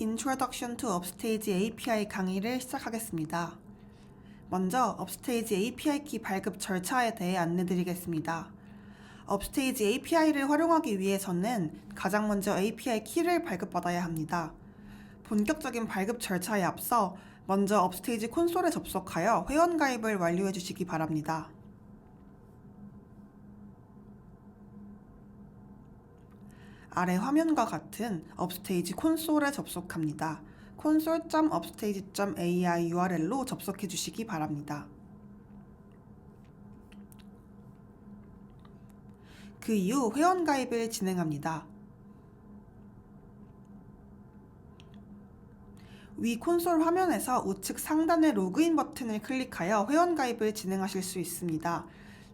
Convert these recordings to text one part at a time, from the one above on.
Introduction to Upstage API 강의를 시작하겠습니다. 먼저 Upstage API 키 발급 절차에 대해 안내드리겠습니다. Upstage API를 활용하기 위해서는 가장 먼저 API 키를 발급받아야 합니다. 본격적인 발급 절차에 앞서 먼저 Upstage 콘솔에 접속하여 회원가입을 완료해 주시기 바랍니다. 아래 화면과 같은 업스테이지 콘솔에 접속합니다. console.upstage.ai URL로 접속해 주시기 바랍니다. 그 이후 회원가입을 진행합니다. 위 콘솔 화면에서 우측 상단의 로그인 버튼을 클릭하여 회원가입을 진행하실 수 있습니다.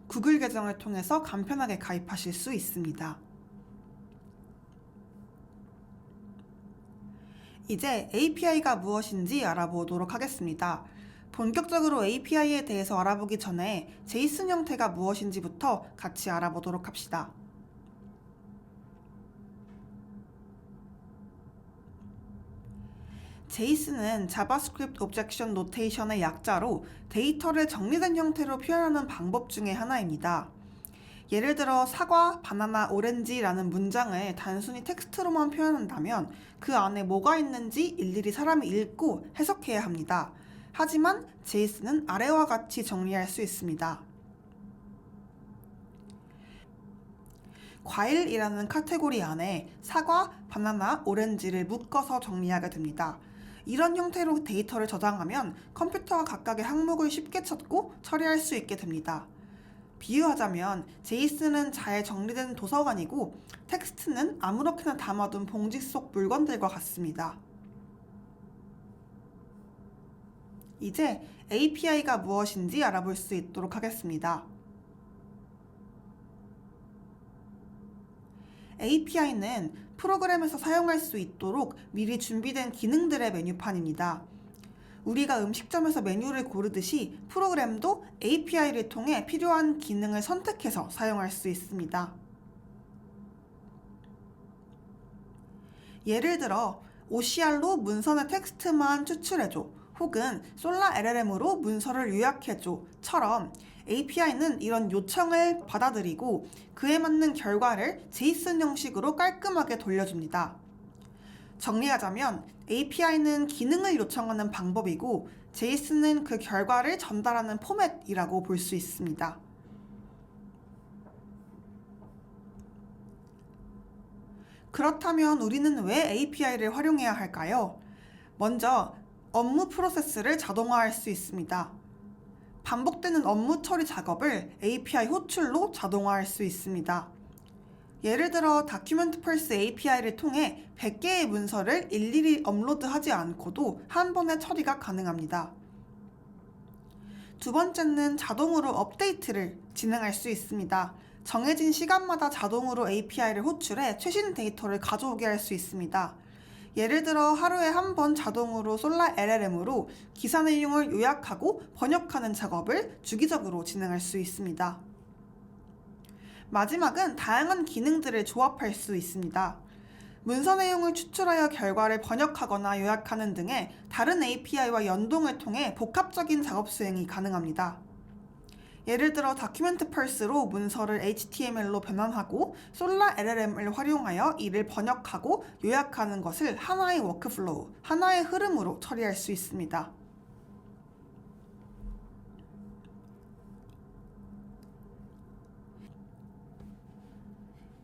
구글 계정을 통해서 간편하게 가입하실 수 있습니다. 이제 API가 무엇인지 알아보도록 하겠습니다. 본격적으로 API에 대해서 알아보기 전에 JSON 형태가 무엇인지부터 같이 알아보도록 합시다. JSON은 자바스크립트 오브젝션 노테이션의 약자로 데이터를 정리된 형태로 표현하는 방법 중에 하나입니다. 예를 들어 사과, 바나나, 오렌지라는 문장을 단순히 텍스트로만 표현한다면 그 안에 뭐가 있는지 일일이 사람이 읽고 해석해야 합니다. 하지만 JSON은 아래와 같이 정리할 수 있습니다. 과일이라는 카테고리 안에 사과, 바나나, 오렌지를 묶어서 정리하게 됩니다. 이런 형태로 데이터를 저장하면 컴퓨터가 각각의 항목을 쉽게 찾고 처리할 수 있게 됩니다. 비유하자면 JSON은 잘 정리된 도서관이고 텍스트는 아무렇게나 담아둔 봉지 속 물건들과 같습니다. 이제 API가 무엇인지 알아볼 수 있도록 하겠습니다. API는 프로그램에서 사용할 수 있도록 미리 준비된 기능들의 메뉴판입니다. 우리가 음식점에서 메뉴를 고르듯이 프로그램도 API를 통해 필요한 기능을 선택해서 사용할 수 있습니다. 예를 들어 OCR로 문서의 텍스트만 추출해줘 혹은 솔라 LLM으로 문서를 요약해줘 처럼 API는 이런 요청을 받아들이고 그에 맞는 결과를 JSON 형식으로 깔끔하게 돌려줍니다. 정리하자면 API는 기능을 요청하는 방법이고 JSON은 그 결과를 전달하는 포맷이라고 볼 수 있습니다. 그렇다면 우리는 왜 API를 활용해야 할까요? 먼저 업무 프로세스를 자동화할 수 있습니다. 반복되는 업무 처리 작업을 API 호출로 자동화할 수 있습니다. 예를 들어 다큐멘트 펄스 API를 통해 100개의 문서를 일일이 업로드하지 않고도 한 번에 처리가 가능합니다. 두 번째는 자동으로 업데이트를 진행할 수 있습니다. 정해진 시간마다 자동으로 API를 호출해 최신 데이터를 가져오게 할 수 있습니다. 예를 들어 하루에 한 번 자동으로 솔라 LLM으로 기사 내용을 요약하고 번역하는 작업을 주기적으로 진행할 수 있습니다. 마지막은 다양한 기능들을 조합할 수 있습니다. 문서 내용을 추출하여 결과를 번역하거나 요약하는 등의 다른 API와 연동을 통해 복합적인 작업 수행이 가능합니다. 예를 들어 다큐멘트 펄스로 문서를 HTML로 변환하고 솔라 LLM을 활용하여 이를 번역하고 요약하는 것을 하나의 워크플로우, 하나의 흐름으로 처리할 수 있습니다.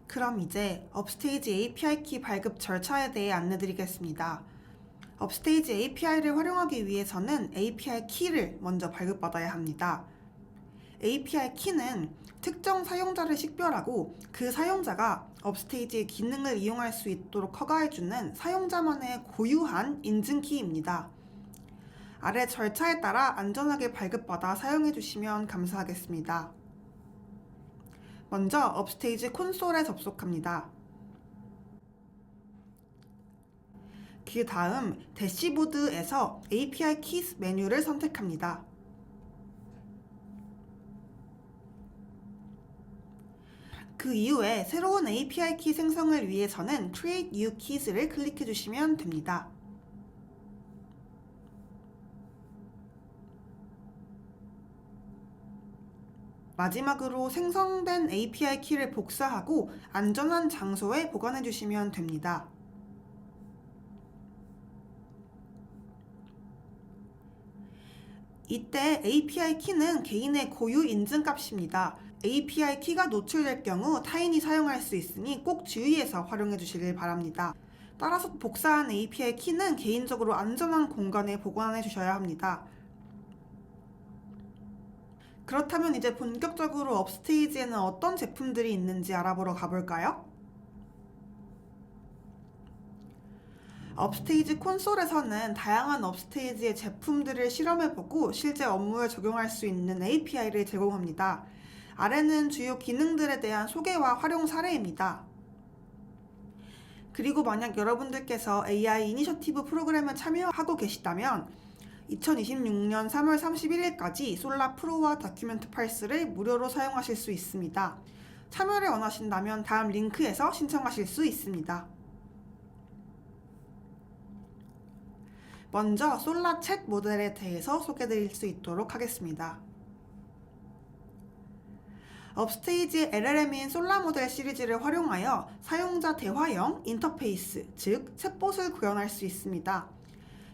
그럼 이제 업스테이지 API 키 발급 절차에 대해 안내드리겠습니다. 업스테이지 API를 활용하기 위해서는 API 키를 먼저 발급받아야 합니다. API 키는 특정 사용자를 식별하고 그 사용자가 업스테이지의 기능을 이용할 수 있도록 허가해주는 사용자만의 고유한 인증키입니다. 아래 절차에 따라 안전하게 발급받아 사용해주시면 감사하겠습니다. 먼저 업스테이지 콘솔에 접속합니다. 그 다음 대시보드에서 API Keys 메뉴를 선택합니다. 그 이후에 새로운 API 키 생성을 위해서는 Create New Keys를 클릭해 주시면 됩니다. 마지막으로 생성된 API 키를 복사하고 안전한 장소에 보관해 주시면 됩니다. 이때 API 키는 개인의 고유 인증값입니다. API 키가 노출될 경우 타인이 사용할 수 있으니 꼭 주의해서 활용해 주시길 바랍니다. 따라서 복사한 API 키는 개인적으로 안전한 공간에 보관해 주셔야 합니다. 그렇다면 이제 본격적으로 업스테이지에는 어떤 제품들이 있는지 알아보러 가볼까요? 업스테이지 콘솔에서는 다양한 업스테이지의 제품들을 실험해보고 실제 업무에 적용할 수 있는 API를 제공합니다. 아래는 주요 기능들에 대한 소개와 활용 사례입니다. 그리고 만약 여러분들께서 AI 이니셔티브 프로그램에 참여하고 계시다면 2026년 3월 31일까지 솔라 프로와 다큐멘트 펄스를 무료로 사용하실 수 있습니다. 참여를 원하신다면 다음 링크에서 신청하실 수 있습니다. 먼저 솔라 챗 모델에 대해서 소개드릴 수 있도록 하겠습니다. 업스테이지 LLM인 솔라 모델 시리즈를 활용하여 사용자 대화형 인터페이스, 즉 챗봇을 구현할 수 있습니다.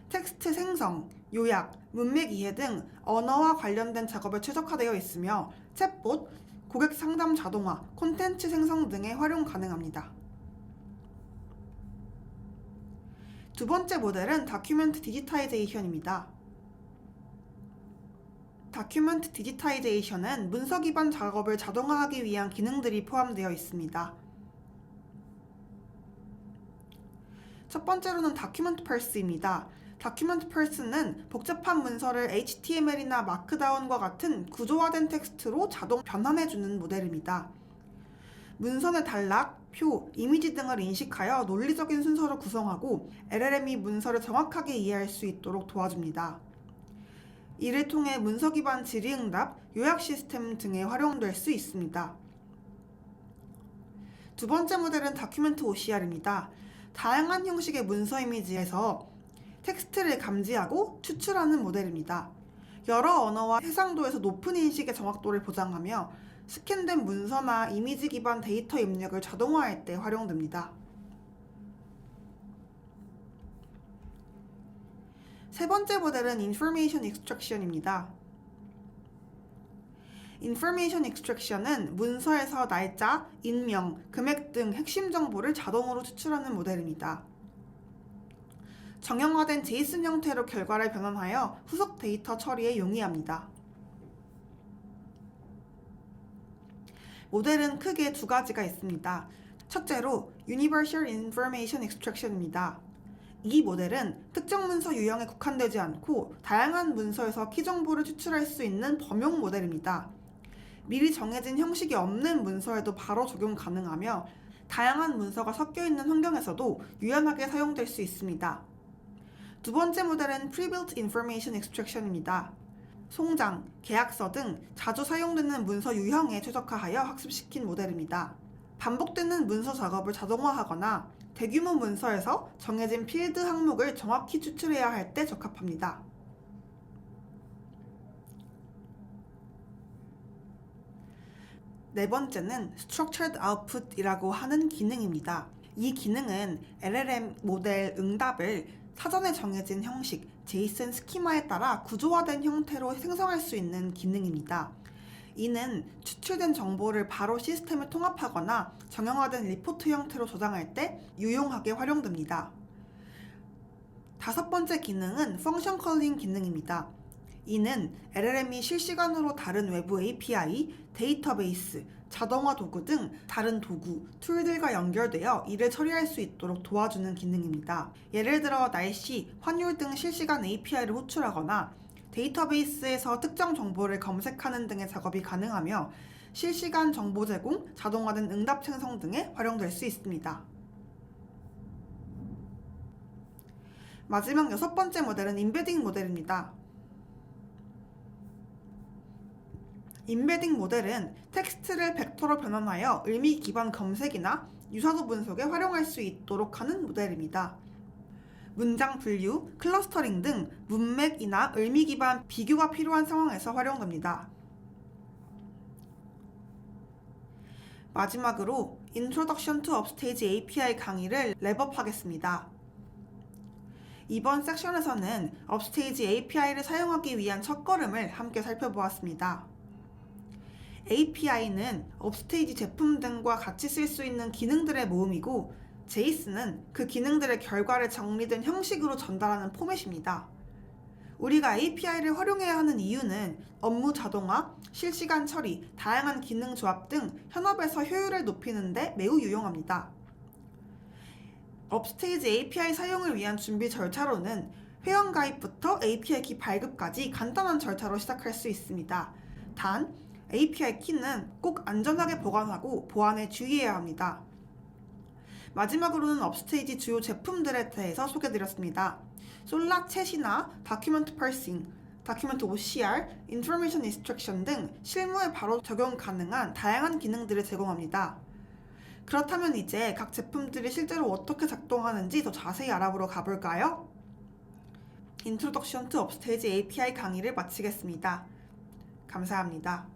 텍스트 생성, 요약, 문맥 이해 등 언어와 관련된 작업에 최적화되어 있으며 챗봇, 고객 상담 자동화, 콘텐츠 생성 등에 활용 가능합니다. 두 번째 모델은 다큐멘트 디지타이제이션입니다. 다큐멘트 디지타이제이션은 문서 기반 작업을 자동화하기 위한 기능들이 포함되어 있습니다. 첫 번째로는 다큐멘트 펄스입니다. 다큐멘트 펄스는 복잡한 문서를 HTML이나 마크다운과 같은 구조화된 텍스트로 자동 변환해주는 모델입니다. 문서의 단락, 표, 이미지 등을 인식하여 논리적인 순서로 구성하고 LLM이 문서를 정확하게 이해할 수 있도록 도와줍니다. 이를 통해 문서 기반 질의응답, 요약 시스템 등에 활용될 수 있습니다. 두 번째 모델은 다큐멘트 OCR입니다. 다양한 형식의 문서 이미지에서 텍스트를 감지하고 추출하는 모델입니다. 여러 언어와 해상도에서 높은 인식의 정확도를 보장하며 스캔된 문서나 이미지 기반 데이터 입력을 자동화할 때 활용됩니다. 세 번째 모델은 Information Extraction입니다. Information Extraction은 문서에서 날짜, 인명, 금액 등 핵심 정보를 자동으로 추출하는 모델입니다. 정형화된 JSON 형태로 결과를 변환하여 후속 데이터 처리에 용이합니다. 모델은 크게 두 가지가 있습니다. 첫째로 Universal Information Extraction입니다. 이 모델은 특정 문서 유형에 국한되지 않고 다양한 문서에서 키 정보를 추출할 수 있는 범용 모델입니다. 미리 정해진 형식이 없는 문서에도 바로 적용 가능하며 다양한 문서가 섞여 있는 환경에서도 유연하게 사용될 수 있습니다. 두 번째 모델은 Pre-built Information Extraction입니다. 송장, 계약서 등 자주 사용되는 문서 유형에 최적화하여 학습시킨 모델입니다. 반복되는 문서 작업을 자동화하거나 대규모 문서에서 정해진 필드 항목을 정확히 추출해야 할 때 적합합니다. 네 번째는 Structured Output이라고 하는 기능입니다. 이 기능은 LLM 모델 응답을 사전에 정해진 형식, JSON 스키마에 따라 구조화된 형태로 생성할 수 있는 기능입니다. 이는 추출된 정보를 바로 시스템에 통합하거나 정형화된 리포트 형태로 저장할 때 유용하게 활용됩니다. 다섯 번째 기능은 펑션 컬링 기능입니다. 이는 LLM이 실시간으로 다른 외부 API, 데이터베이스, 자동화 도구 등 다른 도구, 툴들과 연결되어 일을 처리할 수 있도록 도와주는 기능입니다. 예를 들어 날씨, 환율 등 실시간 API를 호출하거나 데이터베이스에서 특정 정보를 검색하는 등의 작업이 가능하며 실시간 정보 제공, 자동화된 응답 생성 등에 활용될 수 있습니다. 마지막 여섯 번째 모델은 인베딩 모델입니다. 인베딩 모델은 텍스트를 벡터로 변환하여 의미 기반 검색이나 유사도 분석에 활용할 수 있도록 하는 모델입니다. 문장 분류, 클러스터링 등 문맥이나 의미 기반 비교가 필요한 상황에서 활용됩니다. 마지막으로 Introduction to Upstage API 강의를 랩업하겠습니다. 이번 섹션에서는 Upstage API를 사용하기 위한 첫걸음을 함께 살펴보았습니다. API는 Upstage 제품 등과 같이 쓸 수 있는 기능들의 모음이고 JSON은 그 기능들의 결과를 정리된 형식으로 전달하는 포맷입니다. 우리가 API를 활용해야 하는 이유는 업무 자동화, 실시간 처리, 다양한 기능 조합 등 현업에서 효율을 높이는 데 매우 유용합니다. 업스테이지 API 사용을 위한 준비 절차로는 회원 가입부터 API 키 발급까지 간단한 절차로 시작할 수 있습니다. 단, API 키는 꼭 안전하게 보관하고 보안에 주의해야 합니다. 마지막으로는 업스테이지 주요 제품들에 대해서 소개드렸습니다. 솔라 챗이나 다큐멘트 펄싱, 다큐멘트 OCR, 인포메이션 인스트럭션 등 실무에 바로 적용 가능한 다양한 기능들을 제공합니다. 그렇다면 이제 각 제품들이 실제로 어떻게 작동하는지 더 자세히 알아보러 가볼까요? Introduction to Upstage API 강의를 마치겠습니다. 감사합니다.